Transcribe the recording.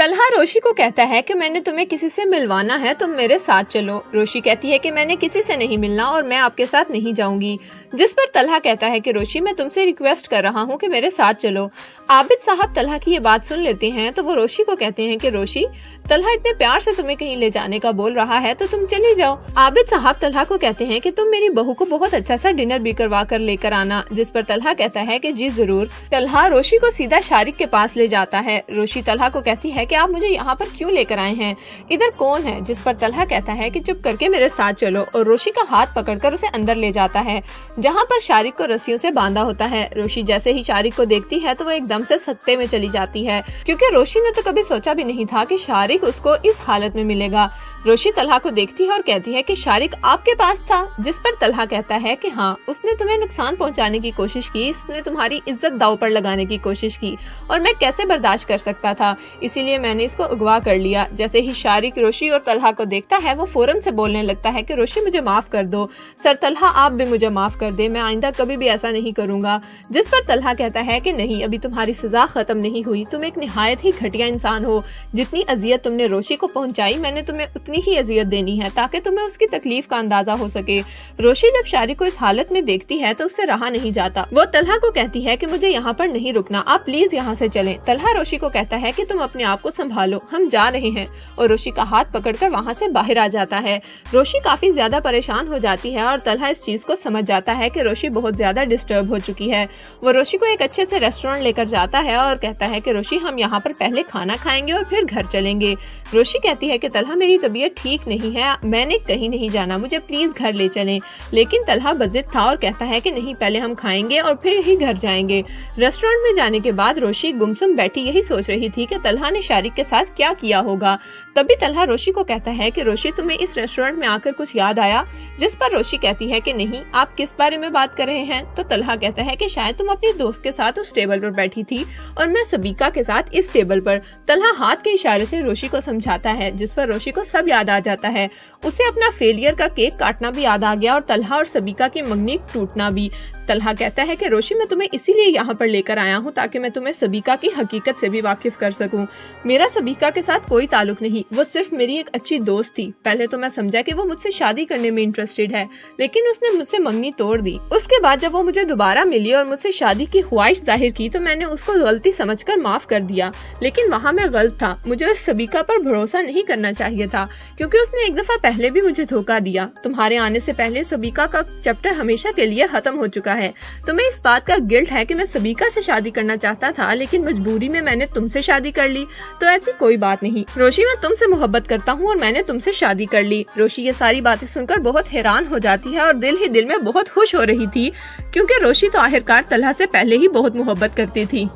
तलहा रोशी को कहता है कि मैंने तुम्हें किसी से मिलवाना है, तुम मेरे साथ चलो। रोशी कहती है कि मैंने किसी से नहीं मिलना और मैं आपके साथ नहीं जाऊंगी। जिस पर तलहा कहता है कि रोशी मैं तुमसे रिक्वेस्ट कर रहा हूँ कि मेरे साथ चलो। आबिद साहब तलहा की ये बात सुन लेते हैं तो वो रोशी को कहते हैं कि रोशी, तलहा इतने प्यार से तुम्हें कहीं ले जाने का बोल रहा है तो तुम चली जाओ। आबिद साहब तलहा को कहते हैं कि तुम मेरी बहू को बहुत अच्छा सा डिनर भी करवा कर लेकर आना। जिस पर तलहा कहता है कि जी जरूर। तलहा रोशी को सीधा शारिक के पास ले जाता है। रोशी तलहा को कहती है कि आप मुझे यहाँ पर क्यों लेकर आए हैं, इधर कौन है। जिस पर तलहा कहता है कि चुप करके मेरे साथ चलो और रोशी का हाथ पकड़कर उसे अंदर ले जाता है जहाँ पर शारिक को रस्सियों से बांधा होता है। रोशी जैसे ही शारिक को देखती है तो वो एकदम से सत्ते में चली जाती है क्योंकि रोशी ने तो कभी सोचा भी नहीं था कि शारिक उसको इस हालत में मिलेगा। रोशी तलहा को देखती है और कहती है कि शारिक आपके पास था। जिस पर तलहा कहता है कि हाँ, उसने तुम्हें नुकसान पहुंचाने की कोशिश की, इसने तुम्हारी इज्जत दांव पर लगाने की कोशिश की और मैं कैसे बर्दाश्त कर सकता था, इसीलिए मैंने इसको अगवा कर लिया। जैसे ही शारिक रोशी और तलहा को देखता है वो फौरन से बोलने लगता है कि रोशी मुझे माफ कर दो, सर तलहा आप भी मुझे माफ कर दे, मैं आइंदा कभी भी ऐसा नहीं करूंगा। जिस पर तलहा कहता है कि नहीं, अभी तुम्हारी सजा खत्म नहीं हुई, तुम एक निहायत ही घटिया इंसान हो। जितनी अजियत तुमने रोशी को पहुंचाई मैंने तुम्हें उतनी ही अजियत देनी है ताकि तुम्हें उसकी तकलीफ का अंदाजा हो सके। रोशी जब शारिक को इस हालत में देखती है तो उससे रहा नहीं जाता। वो तलहा को कहती है कि मुझे यहाँ पर नहीं रुकना, आप प्लीज यहाँ से चलें। तलहा रोशी को कहता है कि तुम अपने आप को संभालो, हम जा रहे हैं, और रोशी का हाथ पकड़कर वहाँ से बाहर आ जाता है। रोशी काफी ज्यादा परेशान हो जाती है और तलहा इस चीज को समझ जाता है कि रोशी बहुत ज्यादा डिस्टर्ब हो चुकी है। वो रोशी को एक अच्छे से रेस्टोरेंट लेकर जाता है और कहता है कि रोशी हम यहाँ पर पहले खाना खाएंगे और फिर घर चलेंगे। रोशी कहती है कि तलहा मेरी तबीयत ठीक नहीं है, मैंने कहीं नहीं जाना, मुझे प्लीज घर ले चलें। लेकिन तलहा बजिद था और कहता है कि नहीं, पहले हम खाएंगे और फिर ही घर जाएंगे। रेस्टोरेंट में जाने के बाद रोशी गुमसुम बैठी यही सोच रही थी कि तलहा ने शारिक के साथ क्या किया होगा। तभी तलहा रोशी को कहता है कि रोशी तुम्हें इस रेस्टोरेंट में आकर कुछ याद आया। जिस पर रोशी कहती है कि नहीं, आप किस बारे में बात कर रहे हैं। तो तलहा कहता है कि शायद तुम अपनी दोस्त के साथ उस टेबल पर बैठी थी और मैं सबीका के साथ इस टेबल पर। तलहा हाथ के इशारे से रोशी को समझाता है जिस पर रोशी को सब याद आ जाता है। उसे अपना फेलियर का केक काटना भी याद आ गया और तलहा और सबीका की मंगनी टूटना भी। तलहा कहता है कि रोशी मैं तुम्हें इसीलिए यहाँ पर लेकर आया हूँ ताकि मैं तुम्हें सबीका की हकीकत से भी वाकिफ कर सकूं। मेरा सबीका के साथ कोई ताल्लुक नहीं, वो सिर्फ मेरी एक अच्छी दोस्त थी। पहले तो मैं समझा कि वो मुझसे शादी करने में इंटरेस्टेड है, लेकिन उसने मुझसे मंगनी तोड़ दी। उसके बाद जब वो मुझे दोबारा मिली और मुझसे शादी की ख्वाहिश जाहिर की तो मैंने उसको गलती समझकर माफ कर दिया, लेकिन वहाँ मैं गलत था। मुझे उस सबीका पर भरोसा नहीं करना चाहिए था क्योंकि उसने एक दफा पहले भी मुझे धोखा दिया। तुम्हारे आने से पहले सबीका का चैप्टर हमेशा के लिए खत्म हो चुका है। तुम्हें इस बात का गिल्ट है कि मैं सबीका से शादी करना चाहता था, लेकिन मजबूरी में मैंने तुमसे शादी कर ली, तो ऐसी कोई बात नहीं। रोशी मैं तुमसे मोहब्बत करता हूँ और मैंने तुमसे शादी कर ली। रोशी ये सारी बातें सुनकर बहुत हैरान हो जाती है और दिल ही दिल में बहुत खुश हो रही थी क्योंकि रोशी तो आखिरकार तलहा से पहले ही बहुत मोहब्बत करती थी।